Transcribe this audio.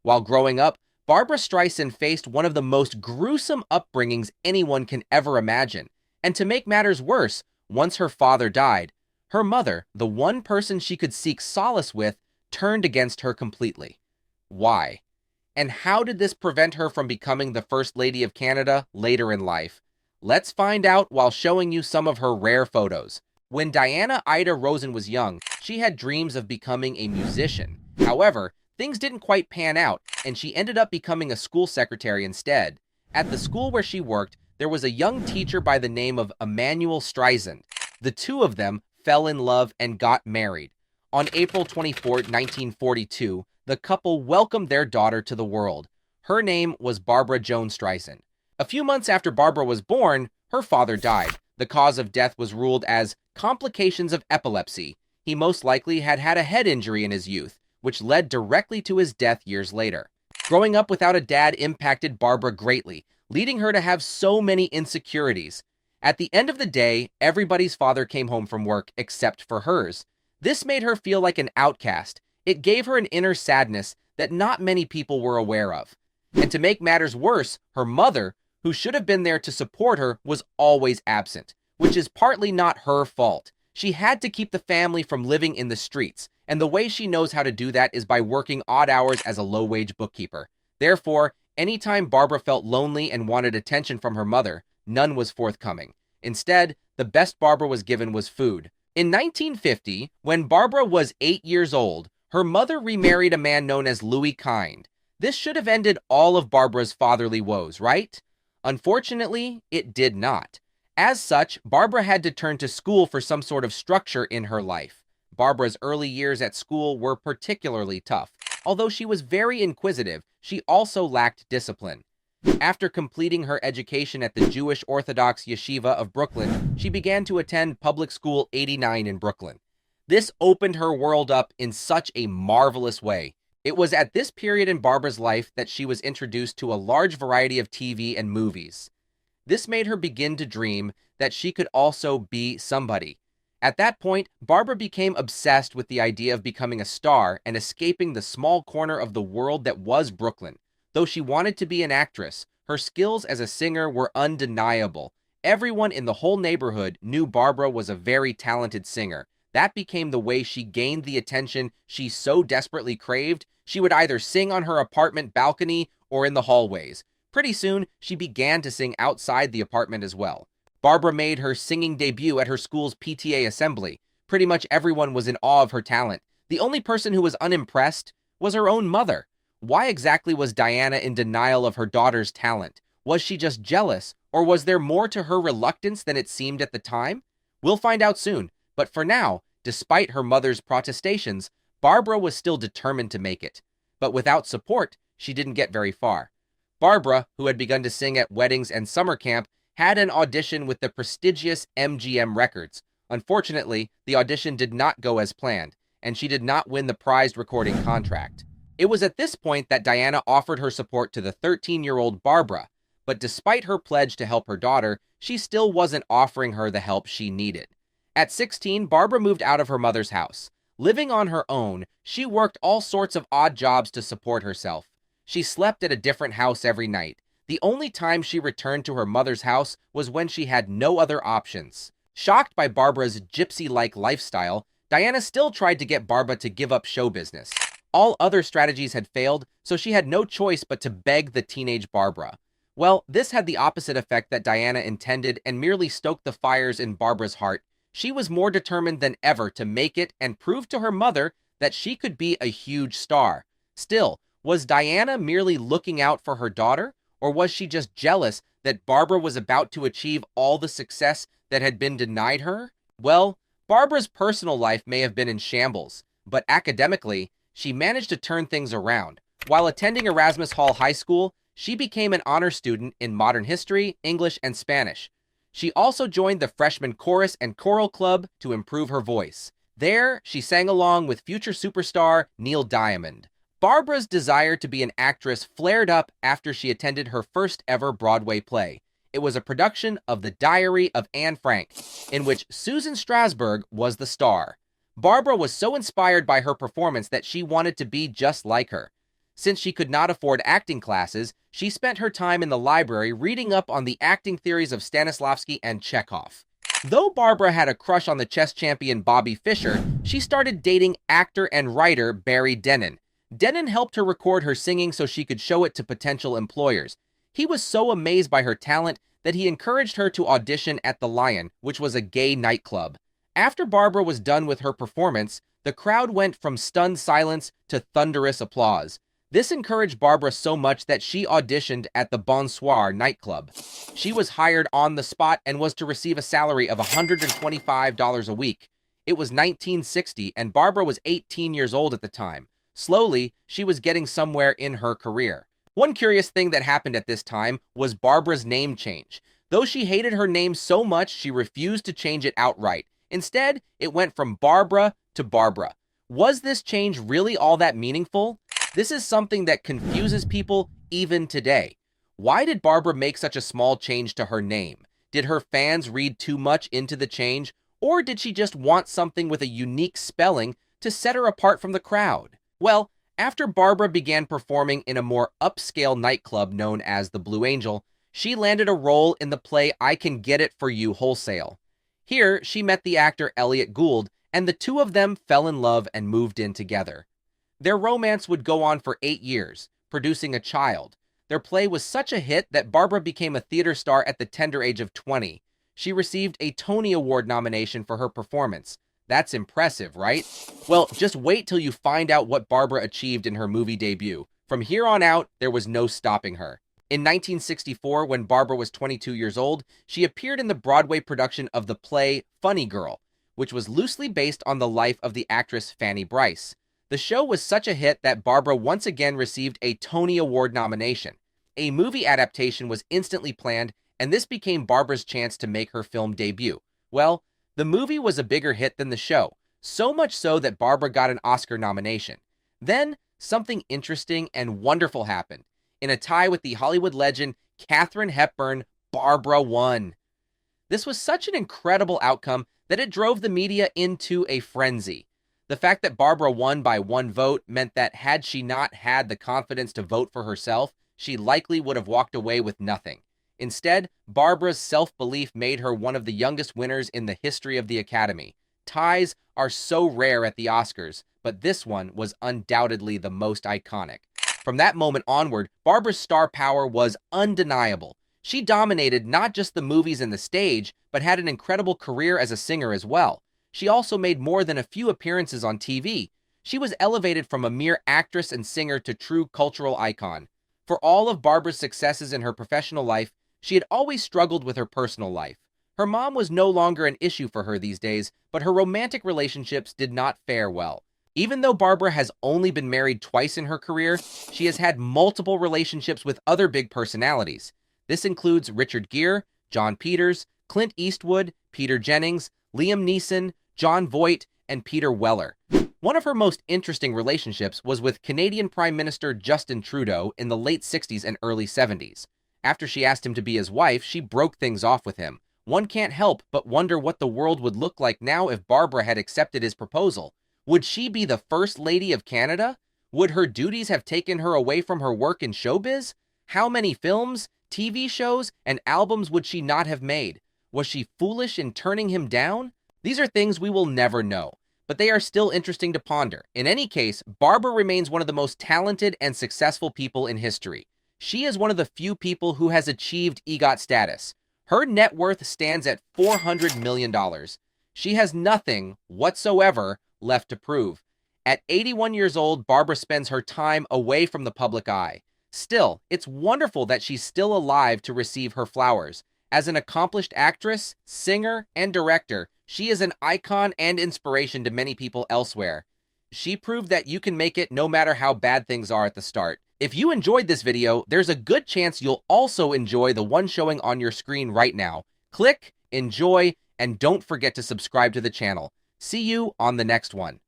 While growing up, Barbra Streisand faced one of the most gruesome upbringings anyone can ever imagine. And to make matters worse, once her father died, her mother, the one person she could seek solace with, turned against her completely. Why? And how did this prevent her from becoming the First Lady of Canada later in life? Let's find out while showing you some of her rare photos. When Diana Ida Rosen was young, she had dreams of becoming a musician. However, things didn't quite pan out, and she ended up becoming a school secretary instead. At the school where she worked, there was a young teacher by the name of Emmanuel Streisand. The two of them fell in love and got married. On April 24, 1942, the couple welcomed their daughter to the world. Her name was Barbra Joan Streisand. A few months after Barbra was born, her father died. The cause of death was ruled as complications of epilepsy. He most likely had had a head injury in his youth, which led directly to his death years later. Growing up without a dad impacted Barbra greatly, leading her to have so many insecurities. At the end of the day, everybody's father came home from work except for hers. This made her feel like an outcast. It gave her an inner sadness that not many people were aware of. And to make matters worse, her mother, who should have been there to support her, was always absent, which is partly not her fault. She had to keep the family from living in the streets, and the way she knows how to do that is by working odd hours as a low-wage bookkeeper. Therefore, anytime Barbra felt lonely and wanted attention from her mother, none was forthcoming. Instead, the best Barbra was given was food. In 1950, when Barbra was 8 years old, her mother remarried a man known as Louis Kind. This should have ended all of Barbra's fatherly woes, right? Unfortunately, it did not. As such, Barbra had to turn to school for some sort of structure in her life. Barbra's early years at school were particularly tough. Although she was very inquisitive, she also lacked discipline. After completing her education at the Jewish Orthodox Yeshiva of Brooklyn, she began to attend Public School 89 in Brooklyn. This opened her world up in such a marvelous way. It was at this period in Barbra's life that she was introduced to a large variety of TV and movies. This made her begin to dream that she could also be somebody. At that point, Barbra became obsessed with the idea of becoming a star and escaping the small corner of the world that was Brooklyn. Though she wanted to be an actress, her skills as a singer were undeniable. Everyone in the whole neighborhood knew Barbra was a very talented singer. That became the way she gained the attention she so desperately craved. She would either sing on her apartment balcony or in the hallways. Pretty soon, she began to sing outside the apartment as well. Barbra made her singing debut at her school's PTA assembly. Pretty much everyone was in awe of her talent. The only person who was unimpressed was her own mother. Why exactly was Diana in denial of her daughter's talent? Was she just jealous, or was there more to her reluctance than it seemed at the time? We'll find out soon, but for now, despite her mother's protestations, Barbra was still determined to make it. But without support, she didn't get very far. Barbra, who had begun to sing at weddings and summer camp, had an audition with the prestigious MGM Records. Unfortunately, the audition did not go as planned, and she did not win the prized recording contract. It was at this point that Diana offered her support to the 13-year-old Barbra, but despite her pledge to help her daughter, she still wasn't offering her the help she needed. At 16, Barbra moved out of her mother's house. Living on her own, she worked all sorts of odd jobs to support herself. She slept at a different house every night. The only time she returned to her mother's house was when she had no other options. Shocked by Barbra's gypsy-like lifestyle, Diana still tried to get Barbra to give up show business. All other strategies had failed, so she had no choice but to beg the teenage Barbra. Well, this had the opposite effect that Diana intended and merely stoked the fires in Barbra's heart. She was more determined than ever to make it and prove to her mother that she could be a huge star. Still, was Diana merely looking out for her daughter, or was she just jealous that Barbra was about to achieve all the success that had been denied her? Well, Barbra's personal life may have been in shambles, but academically, she managed to turn things around. While attending Erasmus Hall High School, she became an honor student in modern history, English, and Spanish. She also joined the freshman chorus and choral club to improve her voice. There, she sang along with future superstar Neil Diamond. Barbra's desire to be an actress flared up after she attended her first ever Broadway play. It was a production of The Diary of Anne Frank, in which Susan Strasberg was the star. Barbra was so inspired by her performance that she wanted to be just like her. Since she could not afford acting classes, she spent her time in the library reading up on the acting theories of Stanislavski and Chekhov. Though Barbra had a crush on the chess champion Bobby Fischer, she started dating actor and writer Barry Dennen. Dennen helped her record her singing so she could show it to potential employers. He was so amazed by her talent that he encouraged her to audition at the Lion, which was a gay nightclub. After Barbra was done with her performance, the crowd went from stunned silence to thunderous applause. This encouraged Barbra so much that she auditioned at the Bonsoir nightclub. She was hired on the spot and was to receive a salary of $125 a week. It was 1960, and Barbra was 18 years old at the time. Slowly, she was getting somewhere in her career. One curious thing that happened at this time was Barbra's name change. Though she hated her name so much, she refused to change it outright. Instead, it went from Barbra to Barbra. Was this change really all that meaningful? This is something that confuses people even today. Why did Barbra make such a small change to her name? Did her fans read too much into the change, or did she just want something with a unique spelling to set her apart from the crowd? Well, after Barbra began performing in a more upscale nightclub known as the Blue Angel, she landed a role in the play I Can Get It For You Wholesale. Here, she met the actor Elliot Gould, and the two of them fell in love and moved in together. Their romance would go on for 8 years, producing a child. Their play was such a hit that Barbra became a theater star at the tender age of 20. She received a Tony Award nomination for her performance. That's impressive, right? Well, just wait till you find out what Barbra achieved in her movie debut. From here on out, there was no stopping her. In 1964, when Barbra was 22 years old, she appeared in the Broadway production of the play Funny Girl, which was loosely based on the life of the actress Fanny Brice. The show was such a hit that Barbra once again received a Tony Award nomination. A movie adaptation was instantly planned, and this became Barbra's chance to make her film debut. Well, the movie was a bigger hit than the show, so much so that Barbra got an Oscar nomination. Then, something interesting and wonderful happened. In a tie with the Hollywood legend Katharine Hepburn, Barbra won. This was such an incredible outcome that it drove the media into a frenzy. The fact that Barbra won by 1 vote meant that had she not had the confidence to vote for herself, she likely would have walked away with nothing. Instead, Barbra's self-belief made her one of the youngest winners in the history of the Academy. Ties are so rare at the Oscars, but this one was undoubtedly the most iconic. From that moment onward, Barbra's star power was undeniable. She dominated not just the movies and the stage, but had an incredible career as a singer as well. She also made more than a few appearances on TV. She was elevated from a mere actress and singer to true cultural icon. For all of Barbra's successes in her professional life, she had always struggled with her personal life. Her mom was no longer an issue for her these days, but her romantic relationships did not fare well. Even though Barbra has only been married twice in her career, she has had multiple relationships with other big personalities. This includes Richard Gere, Jon Peters, Clint Eastwood, Peter Jennings, Liam Neeson, Jon Voight, and Peter Weller. One of her most interesting relationships was with Canadian Prime Minister Justin Trudeau in the late 60s and early 70s. After she asked him to be his wife, she broke things off with him. One can't help but wonder what the world would look like now if Barbra had accepted his proposal. Would she be the First Lady of Canada? Would her duties have taken her away from her work in showbiz? How many films, TV shows, and albums would she not have made? Was she foolish in turning him down? These are things we will never know, but they are still interesting to ponder. In any case, Barbra remains one of the most talented and successful people in history. She is one of the few people who has achieved EGOT status. Her net worth stands at $400 million. She has nothing whatsoever left to prove. At 81 years old, Barbra spends her time away from the public eye. Still, it's wonderful that she's still alive to receive her flowers. As an accomplished actress, singer, and director, she is an icon and inspiration to many people elsewhere. She proved that you can make it no matter how bad things are at the start. If you enjoyed this video, there's a good chance you'll also enjoy the one showing on your screen right now. Click, enjoy, and don't forget to subscribe to the channel. See you on the next one.